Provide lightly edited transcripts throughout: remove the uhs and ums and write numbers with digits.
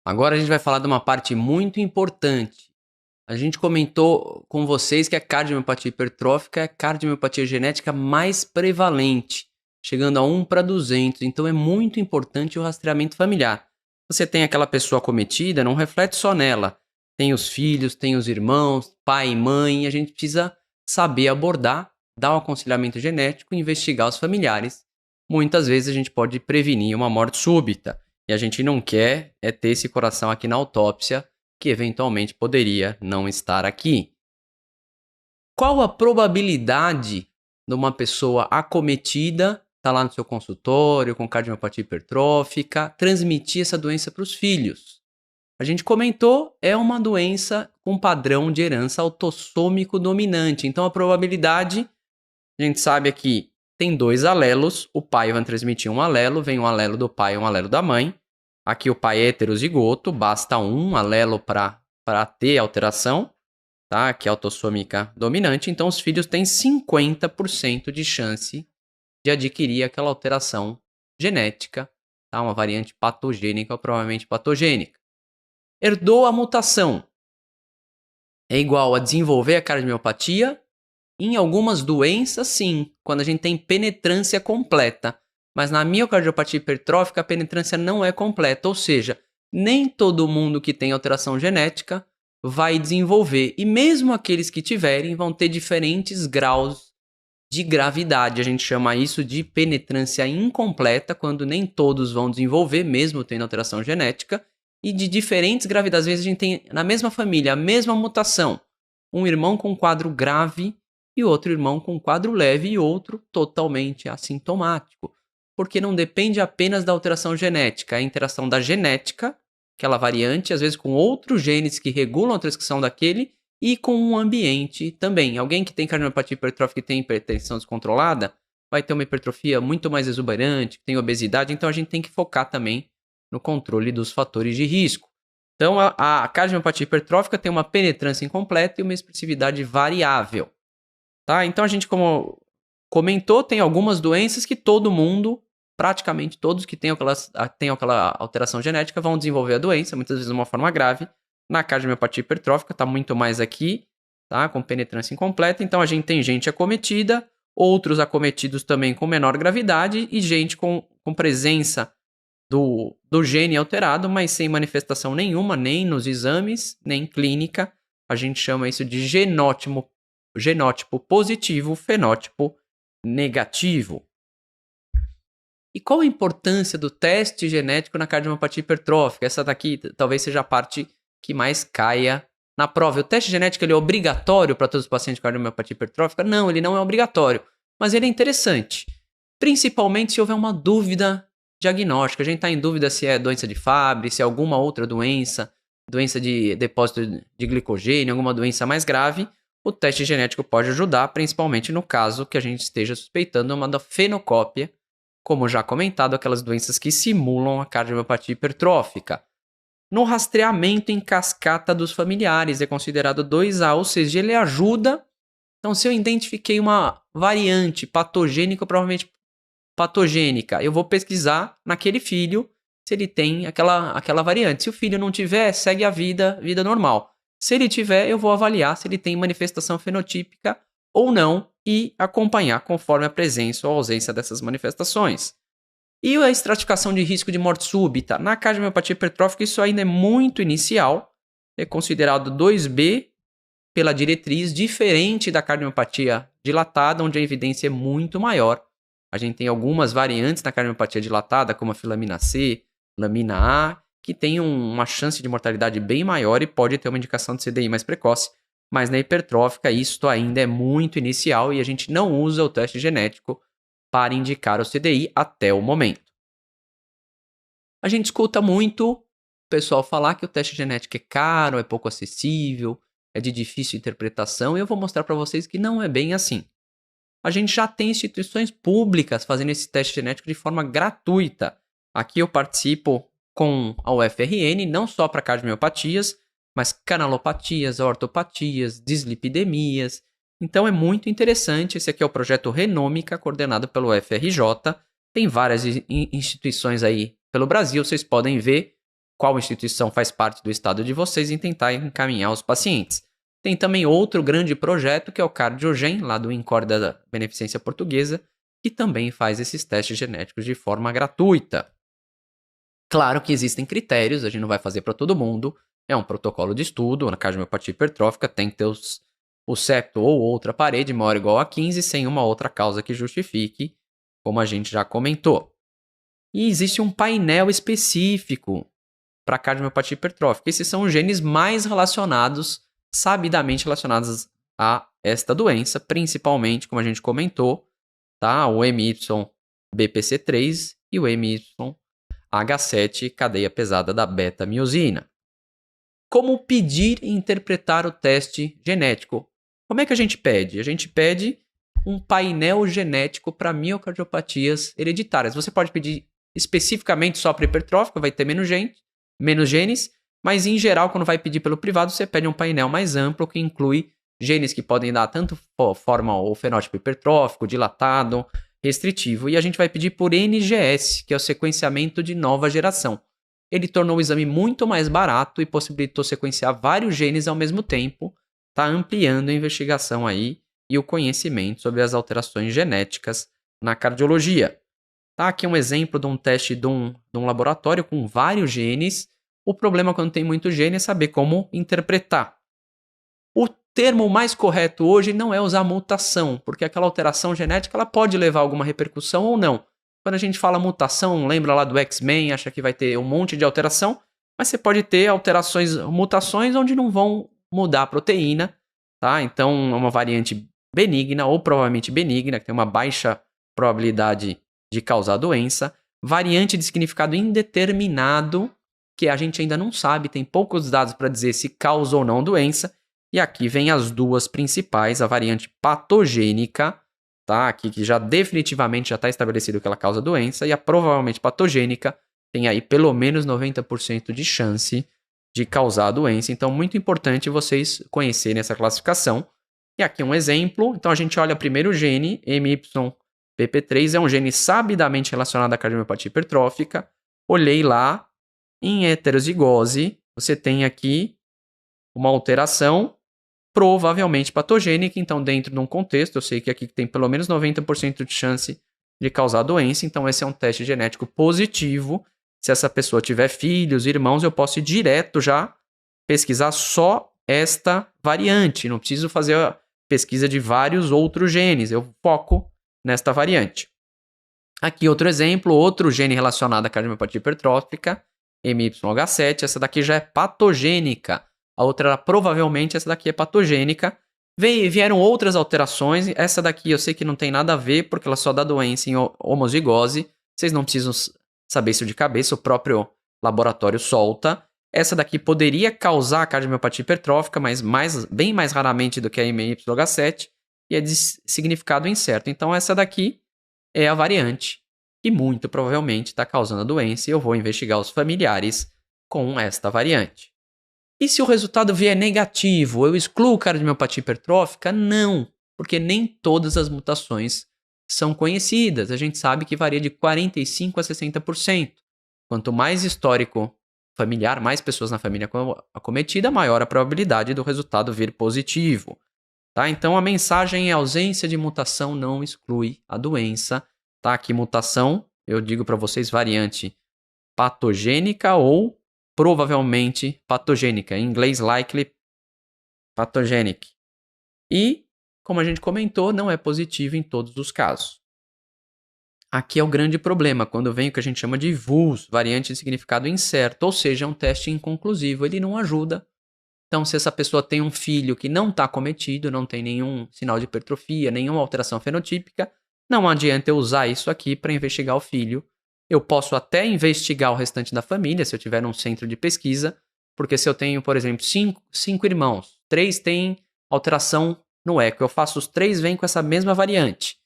Agora a gente vai falar de uma parte muito importante. A gente comentou com vocês que a cardiomiopatia hipertrófica é a cardiomiopatia genética mais prevalente, chegando a 1 para 200. Então é muito importante o rastreamento familiar. Você tem aquela pessoa acometida, não reflete só nela. Tem os filhos, tem os irmãos, pai e mãe, e a gente precisa saber abordar, dar um aconselhamento genético e investigar os familiares. Muitas vezes a gente pode prevenir uma morte súbita. E a gente não quer ter esse coração aqui na autópsia, que eventualmente poderia não estar aqui. Qual a probabilidade de uma pessoa acometida, estar lá no seu consultório com cardiomiopatia hipertrófica, transmitir essa doença para os filhos? A gente comentou, é uma doença com padrão de herança autossômico dominante. Então a probabilidade, a gente sabe aqui, tem 2 alelos, o pai vai transmitir um alelo, vem um alelo do pai e um alelo da mãe. Aqui o pai é heterozigoto, basta um alelo para ter alteração, tá? Que é autossômica dominante. Então, os filhos têm 50% de chance de adquirir aquela alteração genética, tá? Uma variante patogênica ou provavelmente patogênica. Herdou a mutação. É igual a desenvolver a cardiomiopatia? Em algumas doenças, sim, quando a gente tem penetrância completa. Mas na miocardiopatia hipertrófica, a penetrância não é completa, ou seja, nem todo mundo que tem alteração genética vai desenvolver. E mesmo aqueles que tiverem vão ter diferentes graus de gravidade. A gente chama isso de penetrância incompleta, quando nem todos vão desenvolver, mesmo tendo alteração genética. E de diferentes gravidades. Às vezes a gente tem na mesma família a mesma mutação. Um irmão com quadro grave e outro irmão com quadro leve e outro totalmente assintomático. Porque não depende apenas da alteração genética, é a interação da genética, aquela variante, às vezes com outros genes que regulam a transcrição daquele, e com o ambiente também. Alguém que tem cardiomiopatia hipertrófica e tem hipertensão descontrolada, vai ter uma hipertrofia muito mais exuberante, tem obesidade, então a gente tem que focar também no controle dos fatores de risco. Então a cardiomiopatia hipertrófica tem uma penetrância incompleta e uma expressividade variável. Tá? Então a gente, como comentou, tem algumas doenças que todo mundo, praticamente todos que têm aquela alteração genética vão desenvolver a doença, muitas vezes de uma forma grave. Na cardiomiopatia hipertrófica está muito mais aqui, tá? Com penetrância incompleta. Então a gente tem gente acometida, outros acometidos também com menor gravidade e gente com presença do gene alterado, mas sem manifestação nenhuma, nem nos exames, nem clínica. A gente chama isso de genótipo positivo, fenótipo negativo. E qual a importância do teste genético na cardiomiopatia hipertrófica? Essa daqui talvez seja a parte que mais caia na prova. O teste genético ele é obrigatório para todos os pacientes com cardiomiopatia hipertrófica? Não, ele não é obrigatório, mas ele é interessante. Principalmente se houver uma dúvida diagnóstica. A gente está em dúvida se é doença de Fabry, se é alguma outra doença de depósito de glicogênio, alguma doença mais grave. O teste genético pode ajudar, principalmente no caso que a gente esteja suspeitando uma da fenocópia, como já comentado, aquelas doenças que simulam a cardiomiopatia hipertrófica. No rastreamento em cascata dos familiares, é considerado 2A, ou seja, ele ajuda. Então, se eu identifiquei uma variante patogênica, provavelmente patogênica, eu vou pesquisar naquele filho se ele tem aquela variante. Se o filho não tiver, segue a vida normal. Se ele tiver, eu vou avaliar se ele tem manifestação fenotípica ou não e acompanhar conforme a presença ou ausência dessas manifestações. E a estratificação de risco de morte súbita? Na cardiomiopatia hipertrófica, isso ainda é muito inicial. É considerado 2B pela diretriz, diferente da cardiomiopatia dilatada, onde a evidência é muito maior. A gente tem algumas variantes na cardiomiopatia dilatada, como a filamina C, lamina A, que tem uma chance de mortalidade bem maior e pode ter uma indicação de CDI mais precoce. Mas na hipertrófica, isso ainda é muito inicial e a gente não usa o teste genético para indicar o CDI até o momento. A gente escuta muito o pessoal falar que o teste genético é caro, é pouco acessível, é de difícil interpretação, e eu vou mostrar para vocês que não é bem assim. A gente já tem instituições públicas fazendo esse teste genético de forma gratuita. Aqui eu participo com a UFRN, não só para cardiomiopatias, mas canalopatias, ortopatias, dislipidemias. Então é muito interessante. Esse aqui é o projeto Renômica, coordenado pelo UFRJ. Tem várias instituições aí pelo Brasil, vocês podem ver. qual instituição faz parte do estado de vocês e tentar encaminhar os pacientes. Tem também outro grande projeto que é o Cardiogen, lá do INCOR da Beneficência Portuguesa, que também faz esses testes genéticos de forma gratuita. Claro que existem critérios, a gente não vai fazer para todo mundo, é um protocolo de estudo, na cardiomiopatia hipertrófica tem que ter o septo ou outra parede maior ou igual a 15 sem uma outra causa que justifique, como a gente já comentou. E existe um painel específico para cardiomiopatia hipertrófica. Esses são os genes mais relacionados, sabidamente relacionados a esta doença, principalmente, como a gente comentou, tá? O MYBPC3 e o MYH7, cadeia pesada da beta-miosina. Como pedir e interpretar o teste genético? Como é que a gente pede? A gente pede um painel genético para miocardiopatias hereditárias. Você pode pedir especificamente só para hipertrófica, vai ter menos genes, mas em geral, quando vai pedir pelo privado, você pede um painel mais amplo que inclui genes que podem dar tanto forma ou fenótipo hipertrófico, dilatado, restritivo, e a gente vai pedir por NGS, que é o sequenciamento de nova geração. Ele tornou o exame muito mais barato e possibilitou sequenciar vários genes ao mesmo tempo, tá ampliando a investigação aí e o conhecimento sobre as alterações genéticas na cardiologia. Tá aqui um exemplo de um teste de um laboratório com vários genes. O problema quando tem muito gene é saber como interpretar. O termo mais correto hoje não é usar mutação, porque aquela alteração genética ela pode levar a alguma repercussão ou não. Quando a gente fala mutação, lembra lá do X-Men, acha que vai ter um monte de alteração, mas você pode ter mutações onde não vão mudar a proteína, tá? Então é uma variante benigna ou provavelmente benigna, que tem uma baixa probabilidade de causar doença, variante de significado indeterminado, que a gente ainda não sabe, tem poucos dados para dizer se causa ou não doença, e aqui vem as duas principais, a variante patogênica, tá? Aqui que já definitivamente já está estabelecido que ela causa doença, e a provavelmente patogênica tem aí pelo menos 90% de chance de causar a doença, então muito importante vocês conhecerem essa classificação. E aqui um exemplo, então a gente olha primeiro o gene, MYPP3 é um gene sabidamente relacionado à cardiomiopatia hipertrófica. Olhei lá, em heterozigose, você tem aqui uma alteração provavelmente patogênica, então dentro de um contexto, eu sei que aqui tem pelo menos 90% de chance de causar doença, então esse é um teste genético positivo. Se essa pessoa tiver filhos, irmãos, eu posso ir direto já pesquisar só esta variante, não preciso fazer a pesquisa de vários outros genes, eu foco nesta variante. Aqui outro exemplo, outro gene relacionado à cardiomiopatia hipertrófica, MYH7, essa daqui já é patogênica. A outra, provavelmente, essa daqui é patogênica. Vieram outras alterações, essa daqui eu sei que não tem nada a ver, porque ela só dá doença em homozigose. Vocês não precisam saber isso de cabeça, o próprio laboratório solta. Essa daqui poderia causar cardiomiopatia hipertrófica, mas bem mais raramente do que a MYH7, e é de significado incerto. Então essa daqui é a variante que muito provavelmente está causando a doença, e eu vou investigar os familiares com esta variante. E se o resultado vier negativo, eu excluo cardiomiopatia hipertrófica? Não, porque nem todas as mutações são conhecidas. A gente sabe que varia de 45% a 60%. Quanto mais histórico familiar, mais pessoas na família acometida, maior a probabilidade do resultado vir positivo. Tá? Então a mensagem é: ausência de mutação não exclui a doença. Tá? Aqui mutação, eu digo para vocês, variante patogênica ou provavelmente patogênica, em inglês likely pathogenic. E, como a gente comentou, não é positivo em todos os casos. Aqui é o grande problema, quando vem o que a gente chama de VUS, variante de significado incerto, ou seja, é um teste inconclusivo, ele não ajuda. Então, se essa pessoa tem um filho que não está acometido, não tem nenhum sinal de hipertrofia, nenhuma alteração fenotípica, não adianta eu usar isso aqui para investigar o filho. Eu posso até investigar o restante da família, se eu tiver um centro de pesquisa, porque se eu tenho, por exemplo, cinco irmãos, 3 têm alteração no eco, eu faço os 3 vêm com essa mesma variante.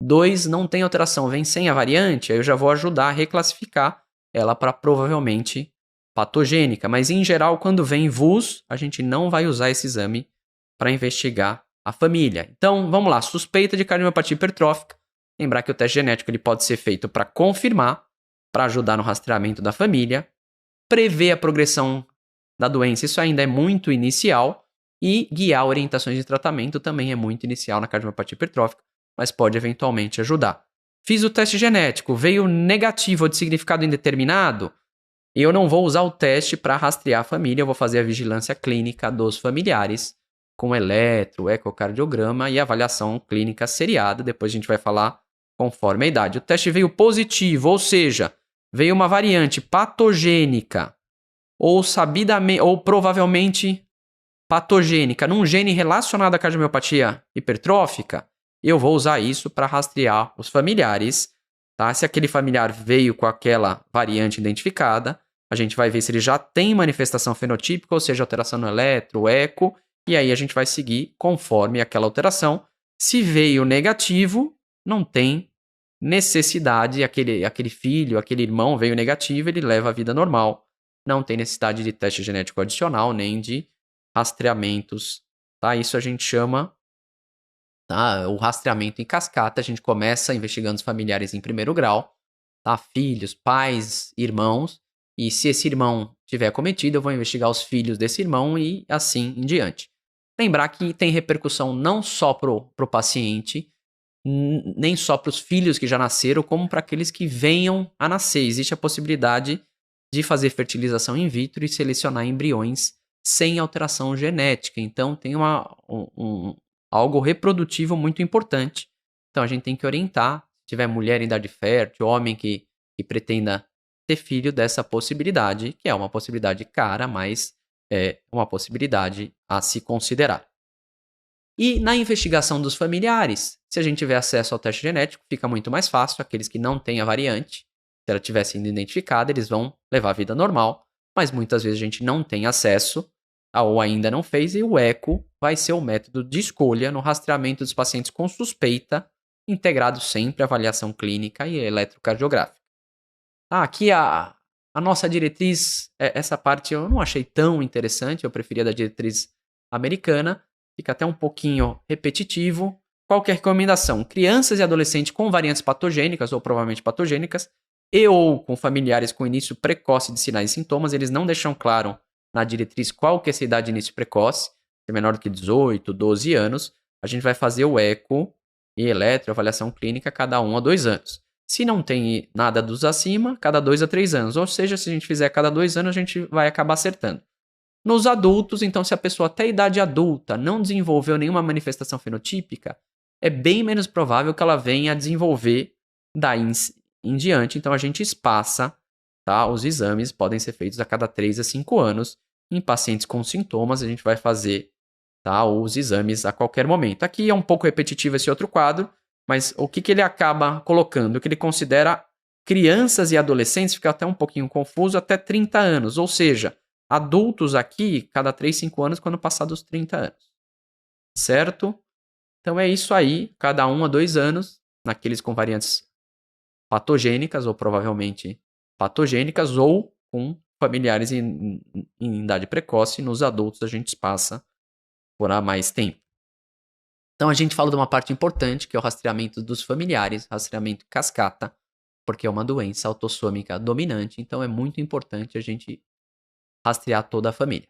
2 não tem alteração, vem sem a variante, aí eu já vou ajudar a reclassificar ela para provavelmente patogênica. Mas, em geral, quando vem VUS, a gente não vai usar esse exame para investigar a família. Então, vamos lá, suspeita de cardiomiopatia hipertrófica. Lembrar que o teste genético ele pode ser feito para confirmar, para ajudar no rastreamento da família. prever a progressão da doença, isso ainda é muito inicial, e guiar orientações de tratamento também é muito inicial na cardiomiopatia hipertrófica, mas pode eventualmente ajudar. Fiz o teste genético, veio negativo ou de significado indeterminado, eu não vou usar o teste para rastrear a família, eu vou fazer a vigilância clínica dos familiares, com eletro, ecocardiograma e avaliação clínica seriada, depois a gente vai falar conforme a idade. O teste veio positivo, ou seja, veio uma variante patogênica, ou provavelmente patogênica, num gene relacionado à cardiomiopatia hipertrófica, eu vou usar isso para rastrear os familiares, tá? Se aquele familiar veio com aquela variante identificada, a gente vai ver se ele já tem manifestação fenotípica, ou seja, alteração no eletro, eco, e aí a gente vai seguir conforme aquela alteração. Se veio negativo, não tem necessidade, aquele filho, aquele irmão veio negativo, ele leva a vida normal. Não tem necessidade de teste genético adicional, nem de rastreamentos, tá? Isso a gente chama, tá, o rastreamento em cascata. A gente começa investigando os familiares em primeiro grau, tá? Filhos, pais, irmãos, e se esse irmão tiver cometido, eu vou investigar os filhos desse irmão e assim em diante. Lembrar que tem repercussão não só pro paciente, nem só para os filhos que já nasceram, como para aqueles que venham a nascer. Existe a possibilidade de fazer fertilização in vitro e selecionar embriões sem alteração genética. Então, tem algo reprodutivo muito importante. Então, a gente tem que orientar, se tiver mulher em idade fértil, homem que pretenda ter filho, dessa possibilidade, que é uma possibilidade cara, mas é uma possibilidade a se considerar. E na investigação dos familiares, se a gente tiver acesso ao teste genético, fica muito mais fácil. Aqueles que não têm a variante, se ela tiver sido identificada, eles vão levar a vida normal, mas muitas vezes a gente não tem acesso ou ainda não fez, e o eco vai ser o método de escolha no rastreamento dos pacientes com suspeita, integrado sempre à avaliação clínica e eletrocardiográfica. Aqui a nossa diretriz, essa parte eu não achei tão interessante, eu preferia da diretriz americana, fica até um pouquinho repetitivo. Qual que é a recomendação? Crianças e adolescentes com variantes patogênicas ou provavelmente patogênicas ou com familiares com início precoce de sinais e sintomas, eles não deixam claro na diretriz qual que é essa idade de início precoce, se é menor do que 18, 12 anos, a gente vai fazer o eco e eletroavaliação clínica cada 1 a 2 anos. Se não tem nada dos acima, cada 2 a 3 anos, ou seja, se a gente fizer cada 2 anos, a gente vai acabar acertando. Nos adultos, então, se a pessoa até a idade adulta não desenvolveu nenhuma manifestação fenotípica, é bem menos provável que ela venha a desenvolver daí em diante. Então, a gente espaça, tá? Os exames podem ser feitos a cada 3 a 5 anos. Em pacientes com sintomas, a gente vai fazer, tá, os exames a qualquer momento. Aqui é um pouco repetitivo esse outro quadro, mas o que ele acaba colocando? O que ele considera crianças e adolescentes, fica até um pouquinho confuso, até 30 anos. Ou seja, adultos aqui, cada 3, 5 anos, quando passar dos 30 anos. Certo? Então é isso aí, cada 1 a 2 anos, naqueles com variantes patogênicas ou provavelmente patogênicas ou com familiares em idade precoce. Nos adultos a gente passa por mais tempo. Então a gente fala de uma parte importante, que é o rastreamento dos familiares, rastreamento cascata, porque é uma doença autossômica dominante, então é muito importante a gente rastrear toda a família.